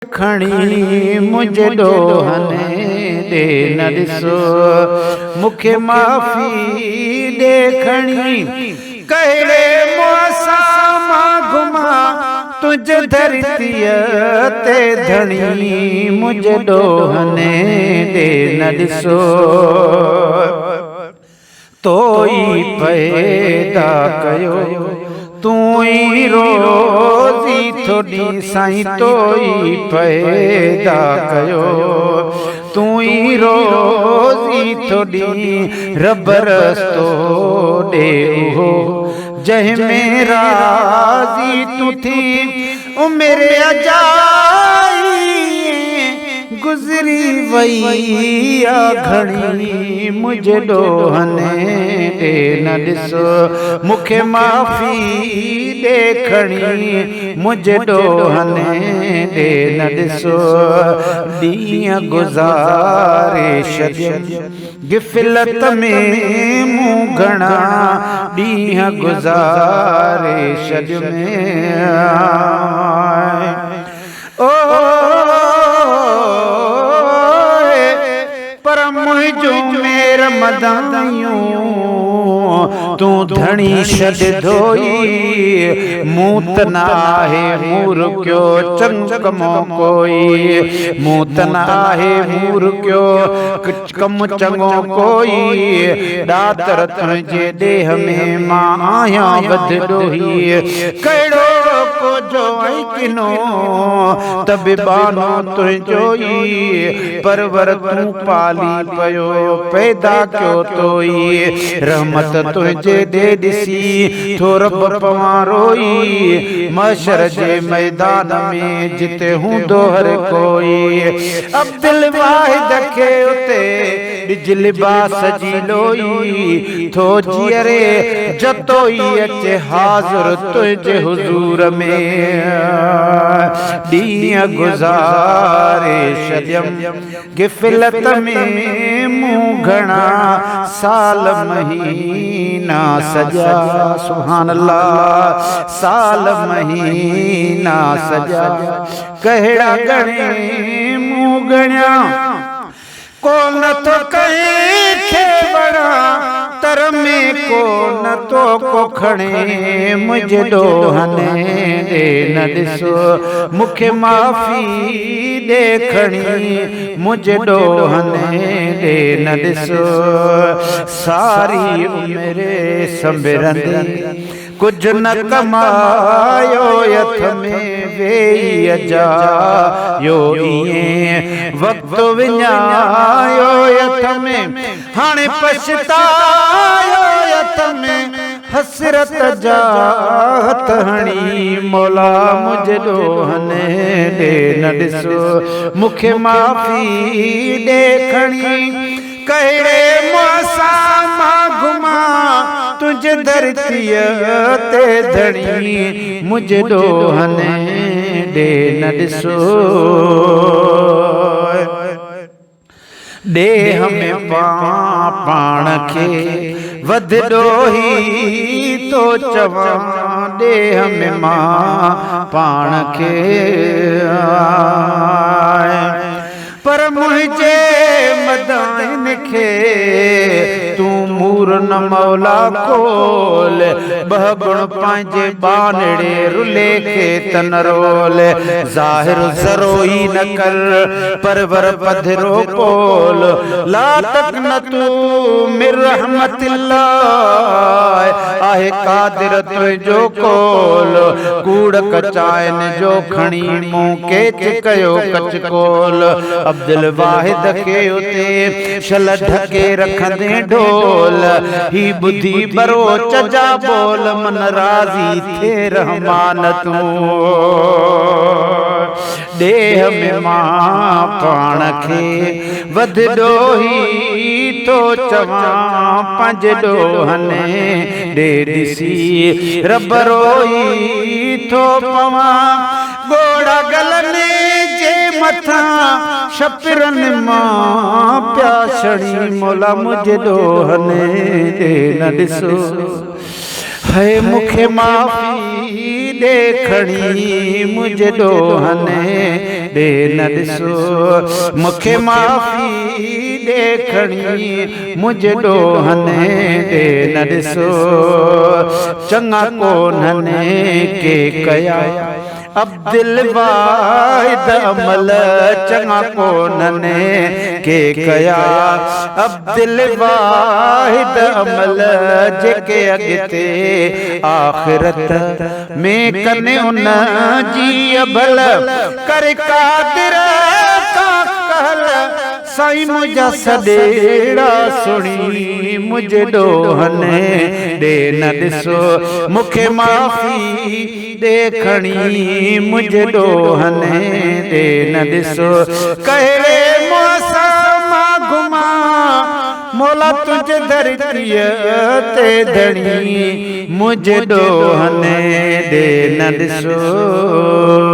खणी मुझे ॾोहने ॾे न ॾिसो मूंखे माफ़ी ॾे खणी कहिड़े मुआसां मां घुमा तुझ धरतीअ ते धणी मुझे ॾोहने ॾे न ॾिसो तो ई पैदा कयो तू ही रोज़ी थोड़ी साईं तो ही पैदा कयो तू ही रोज़ी थोड़ी रब रस्तो ॾे हो जंहिं में राज़ी तू थी उमिरि अजाई गुज़री वई घणी मुझे ॾोहने ॾे न ॾिसो मूंखे माफ़ी ॾे खणी मुझे ॾोहने ॾे न ॾिसो ॾींहं गुज़ारे छॾियमि गिफ़लत में मूं घणा ॾींहं गुज़ारे छॾियमि पर मुझो मेर मदायूं तू धणी छॾ धोई मूं त नाहे मूर क्यो चंगमो कोई मूं त नाहे मूर क्यो कम चङो कोई ॾातर तुंहिंजे देह में मां आहियां वध ॾोही कहिड़ो को जो ऐं किनो तबिबानो तुंहिंजो ई परवर तूं पाली पयो पैदा कयो तोई रहमत तुझे दे ॾिसी थो रब पवां रोई महशर जे मैदान में जिते हूंदो हर कोई अब्दुल वाहिद खे उते ॾिज लिबास जी लोई थो जीअरे जतोई अचे हाज़ुर तुझे हुज़ूर में ॾींहं गुज़ारे छॾियमि गिफ़लत में मूं घणा साल महीना सॼा सुभान अल्लाह साल महीना सॼा कहिड़ा घणे मूं ॻणिया को नथो कंहिंखे वणा तर में को नथो को खणे मुझे ॾोहने ॾे न ॾिसो मूंखे माफ़ी ॾे खणी मुझे ॾोहने ॾे न ॾिसो सारी उमिरि संभिरंदी कुछ न कमायो यथ में वेई अजायो इएं वक़्तु विञायो यथ में हाणे पछतायो यथ में हसरत जा हथ हणी मौला मुझे ॾोहने ॾे न ॾिसो मूंखे माफ़ी ॾे खणी कहिड़े मुआसां मां घुमा तुझ धरतीअ ते धणी मुझे ॾोहने ॾे न ॾिसो ॾेह में पाण खे वध ॾोही तो चवां ॾेह में मां पाण खे पर मुंहिंजे मदाइन खे तूं मूर न मौला खोल ॿ गुण पंहिंजे बानड़े रुले खे तन रोल ज़ाहिर ज़रो ई न कर परवर पधरो पोल ला तक न तू मिर रहमतिल्लाह आहे कादिर तुंहिंजो कोल कूड़ कचाइन जो खणी मूं केच कयो कच कोल अब्दुल वाहिद के उते शल ढके रखंदे ढोल ही बुद्धि बरोच जा बोल मन राज़ी थे रहमान तू ॾेह में मां पाण खे वध ॾोही तो चवां पंज ॾोहने ॾे ॾिसी रब रोई थो पवां गोड़ा गलने जे मथां छपिरनि मां प्यासणी मौला मुझे ॾोहने ॾे न ॾिसो है मूंखे माफ़ी देखणी मुझ ॾोहने ॾे न ॾिसो मूंखे माफ़ी देखणी मुझ ॾोहने ॾे न ॾिसो चङा कोन्हनि के कया अब दिल वाहिद अमल चङा कोन्हनि के कया अब दिल वाहिद अमल जेके अॻिते आख़िरत में कने उन जी अबल कर कादिर का कहल साईं मुझा सॾेड़ा सुणी मुझ ॾोहने ॾे न ॾिसो मूंखे माफ़ी देखणी मुझ ॾोहने ॾे न ॾिसो कहिड़े मौसम घुमा मौला तुझ धरतीअ ते धणी मुझ ॾोहने ॾे न ॾिसो।